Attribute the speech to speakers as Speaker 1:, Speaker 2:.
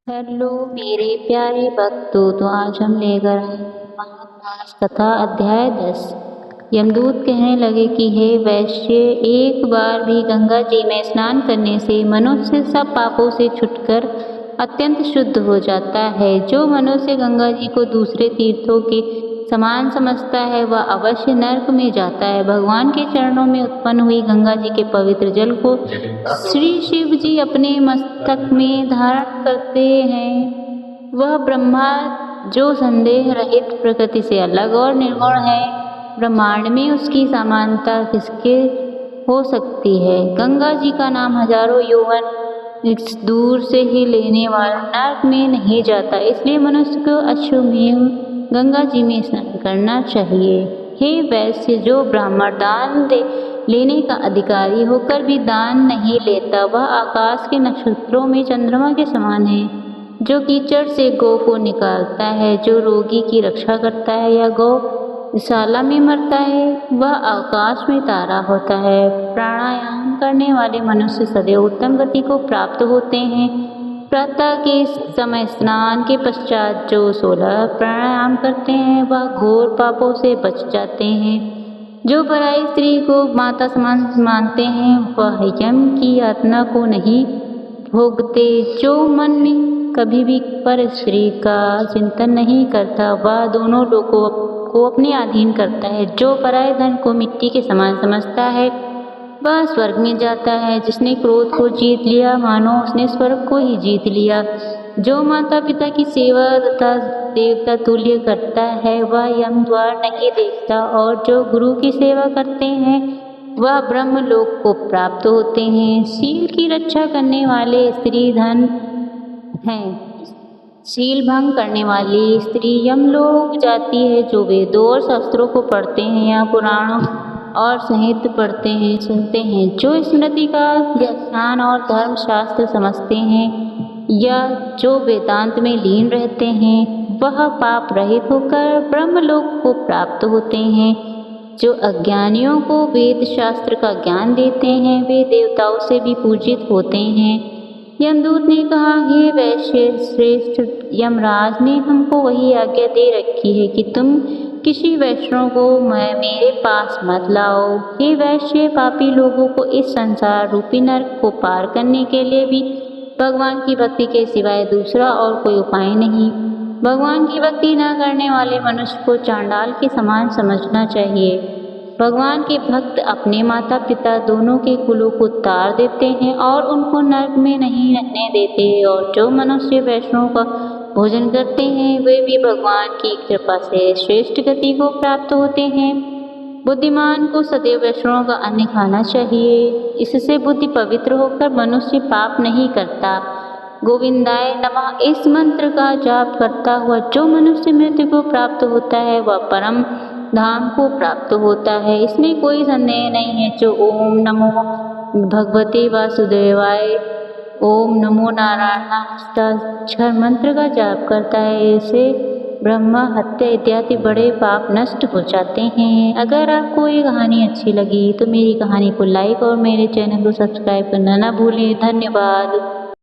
Speaker 1: Hello मेरे प्यारे भक्तों, तो आज हम लेकर आए महाभारत कथा अध्याय 10। यमदूत कहने लगे कि हे वैश्य, एक बार भी गंगा जी में स्नान करने से मनुष्य सब पापों से छूटकर अत्यंत शुद्ध हो जाता है। जो मनुष्य गंगा जी को दूसरे तीर्थों के समान समझता है वह अवश्य नरक में जाता है। भगवान के चरणों में उत्पन्न हुई गंगा जी के पवित्र जल को श्री शिव जी अपने मस्तक में धारण करते हैं। वह ब्रह्मा जो संदेह रहित प्रकृति से अलग और निर्गुण है, ब्रह्मांड में उसकी समानता किसके हो सकती है। गंगा जी का नाम हजारों यौवन दूर से ही लेने वाला नरक में नहीं जाता, इसलिए मनुष्य को अश्वमेध गंगा जी में स्नान करना चाहिए। हे वैश्य, जो ब्राह्मण दान लेने का अधिकारी होकर भी दान नहीं लेता, वह आकाश के नक्षत्रों में चंद्रमा के समान है। जो कीचड़ से गौ को निकालता है, जो रोगी की रक्षा करता है या गौशाला में मरता है, वह आकाश में तारा होता है। प्राणायाम करने वाले मनुष्य सदैव उत्तम गति को प्राप्त होते हैं। प्रातः के समय स्नान के पश्चात जो 16 प्राणायाम करते हैं वह घोर पापों से बच जाते हैं। जो पराई स्त्री को माता समान मानते हैं वह यम की यातना को नहीं भोगते। जो मन में कभी भी पर स्त्री का चिंतन नहीं करता वह दोनों लोगों को अपने अधीन करता है। जो पराये धन को मिट्टी के समान समझता है वह स्वर्ग में जाता है। जिसने क्रोध को जीत लिया मानो उसने स्वर्ग को ही जीत लिया। जो माता पिता की सेवा तथा देवता तुल्य करता है वह यम द्वार नहीं देखता, और जो गुरु की सेवा करते हैं वह ब्रह्म लोक को प्राप्त होते हैं। शील की रक्षा करने वाले स्त्री धन हैं। शील भंग करने वाली स्त्री यमलोक जाती है। जो वेदों और शास्त्रों को पढ़ते हैं या पुराणों और संहित पढ़ते हैं सुनते हैं, जो स्मृति का ज्ञान और धर्म शास्त्र समझते हैं या जो वेदांत में लीन रहते हैं, वह पाप रहित होकर ब्रह्मलोक को प्राप्त होते हैं। जो अज्ञानियों को वेद शास्त्र का ज्ञान देते हैं वे देवताओं से भी पूजित होते हैं। यमदूत ने कहा, हे वैश्य श्रेष्ठ, यमराज ने हमको वही आज्ञा दे रखी है कि तुम किसी वैष्णव को मेरे पास मत लाओ। हे वैश्य, पापी लोगों को इस संसार रूपी नरक को पार करने के लिए भी भगवान की भक्ति के सिवाय दूसरा और कोई उपाय नहीं। भगवान की भक्ति न करने वाले मनुष्य को चांडाल के समान समझना चाहिए। भगवान के भक्त अपने माता पिता दोनों के कुलों को तार देते हैं और उनको नरक में नहीं रहने देते। और जो मनुष्य वैष्णव का भोजन करते हैं वे भी भगवान की कृपा से श्रेष्ठ गति को प्राप्त होते हैं। बुद्धिमान को सदैव वैष्णव का अन्न खाना चाहिए, इससे बुद्धि पवित्र होकर मनुष्य पाप नहीं करता। गोविंदाय नमः इस मंत्र का जाप करता हुआ जो मनुष्य मृत्यु को प्राप्त होता है वह परम धाम को प्राप्त होता है, इसमें कोई संदेह नहीं है। जो ओम नमो भगवते वासुदेवाय, ओम नमो नारायणाय मंत्र का जाप करता है, इसे ब्रह्मा हत्या इत्यादि बड़े पाप नष्ट हो जाते हैं। अगर आपको ये कहानी अच्छी लगी तो मेरी कहानी को लाइक और मेरे चैनल को सब्सक्राइब करना ना भूलें। धन्यवाद।